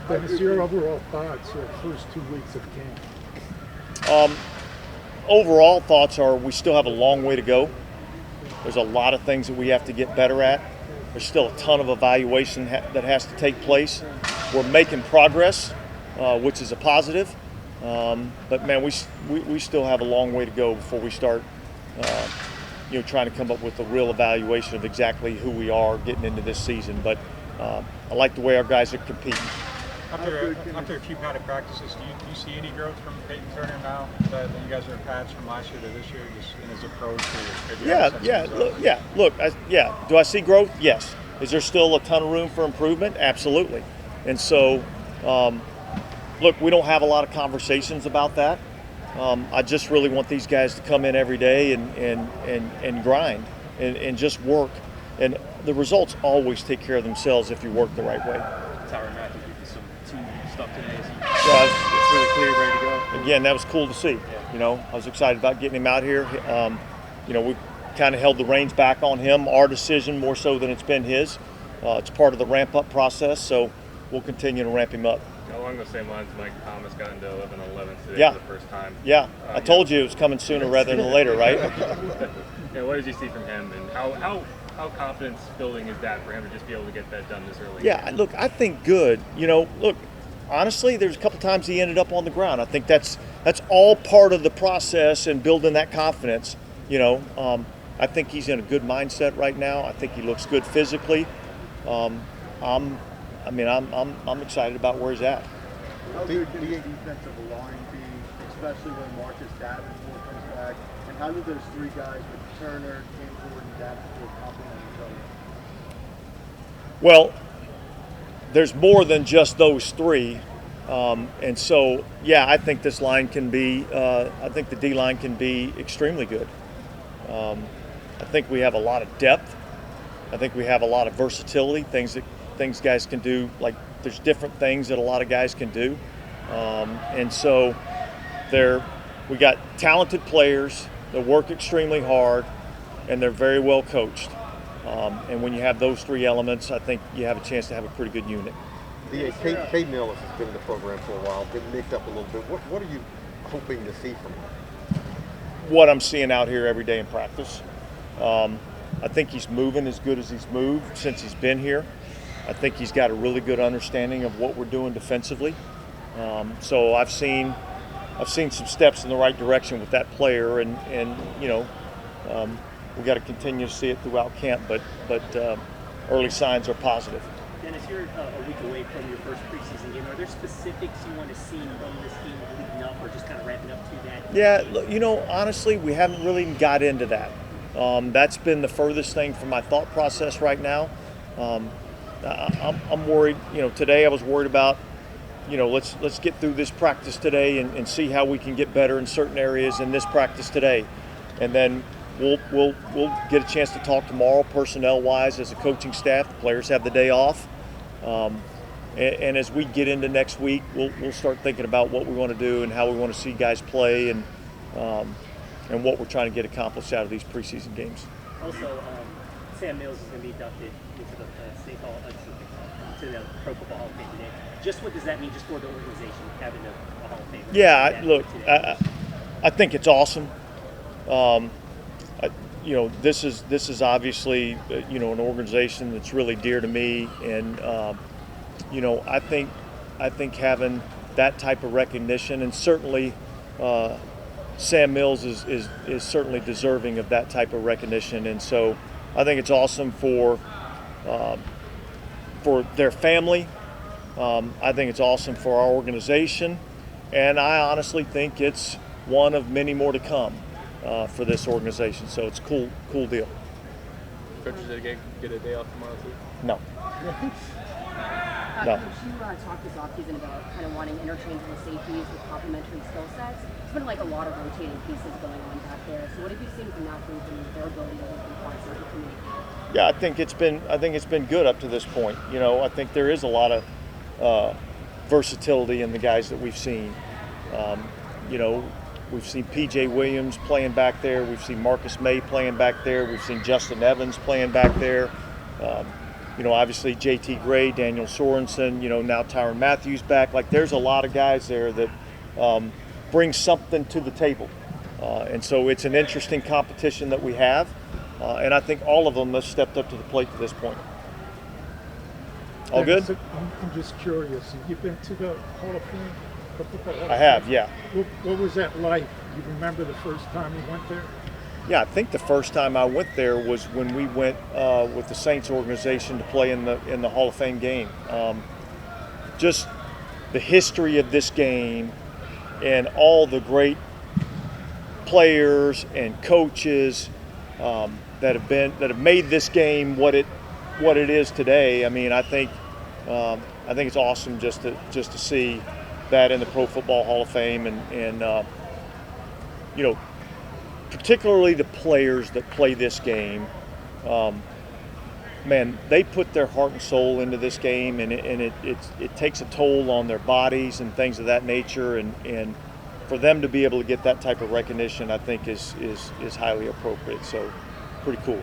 Dennis, your overall thoughts for the first 2 weeks of camp? Overall thoughts are we still have a long way to go. There's a lot of things that we have to get better at. There's still a ton of evaluation that has to take place. We're making progress, which is a positive. But man, we still have a long way to go before we start, trying to come up with a real evaluation of exactly who we are getting into this season. But I like the way our guys are competing. After a few padded practices, do you see any growth from Peyton Turner now that you guys are pads from last year to this year, just in his approach? Do I see growth? Yes. Is there still a ton of room for improvement? Absolutely. And so, we don't have a lot of conversations about that. I just really want these guys to come in every day and grind and just work. And the results always take care of themselves if you work the right way. Tyron Matthews with some team stuff today. It's really clear, ready to go. Again, that was cool to see. I was excited about getting him out here. We kind of held the reins back on him, our decision more so than it's been his. It's part of the ramp-up process, so we'll continue to ramp him up. Along the same lines, Mike Thomas got into 11-11 today for the first time. Yeah, I told you it was coming sooner rather than later, right? What did you see from him, and how confidence building is that for him to just be able to get that done this early? Yeah, look, I think good. Honestly, there's a couple times he ended up on the ground. I think that's all part of the process and building that confidence. I think he's in a good mindset right now. I think he looks good physically. I'm excited about where he's at. How good can the defensive line be, especially when Marcus Davenport comes back? And how do those three guys with Turner, Danforth, and Davenport complement each other? Well, there's more than just those three. I think this line can be, I think the D-line can be extremely good. I think we have a lot of depth. I think we have a lot of versatility, things guys can do. Like there's different things that a lot of guys can do. We got talented players that work extremely hard, and they're very well coached. And when you have those three elements, I think you have a chance to have a pretty good unit. Caden Ellis has been in the program for a while, been nicked up a little bit. What are you hoping to see from him? What I'm seeing out here every day in practice. I think he's moving as good as he's moved since he's been here. I think he's got a really good understanding of what we're doing defensively. So I've seen some steps in the right direction with that player, and we got to continue to see it throughout camp. But early signs are positive. Dennis, you're a week away from your first preseason game. Are there specifics you want to see from this game leading up, or just kind of ramping up to that? Yeah, honestly, we haven't really got into that. That's been the furthest thing from my thought process right now. I'm worried. Today I was worried about, let's get through this practice today and see how we can get better in certain areas in this practice today, and then we'll get a chance to talk tomorrow, personnel-wise, as a coaching staff. The players have the day off, and as we get into next week, we'll start thinking about what we want to do and how we want to see guys play, and what we're trying to get accomplished out of these preseason games. Also, Sam Mills is going to be inducted into the State Hall, to the Pro Football Hall of Fame today. Just what does that mean just for the organization, having a Hall of Fame? Yeah, look, I think it's awesome. This is obviously an organization that's really dear to me, and I think having that type of recognition, and certainly Sam Mills is certainly deserving of that type of recognition, and so I think it's awesome for their family. I think it's awesome for our organization, and I honestly think it's one of many more to come for this organization. So it's a cool deal. Coaches get a day off tomorrow too? No. No. You talked this offseason about kind of wanting interchangeable safeties with complementary skill sets. It's been like a lot of rotating pieces going on back there. So what have you seen from that group and their ability to work in concert and communicate? Yeah, I think it's been good up to this point. I think there is a lot of versatility in the guys that we've seen. We've seen P.J. Williams playing back there. We've seen Marcus May playing back there. We've seen Justin Evans playing back there. Obviously JT Gray, Daniel Sorensen, now Tyrann Matthews back. Like, there's a lot of guys there that bring something to the table. And so it's an interesting competition that we have. And I think all of them have stepped up to the plate to this point. All good? I'm just curious. You've been to the Hall of Fame? The Football Hall of I have, Fame? yeah. What was that like? You remember the first time you went there? Yeah, I think the first time I went there was when we went with the Saints organization to play in the Hall of Fame game. Just the history of this game and all the great players and coaches that have made this game what it is today. I mean, I think it's awesome just to see that in the Pro Football Hall of Fame, and particularly the players that play this game. Man, they put their heart and soul into this game, and it takes a toll on their bodies and things of that nature, and for them to be able to get that type of recognition, I think is highly appropriate. So, pretty cool.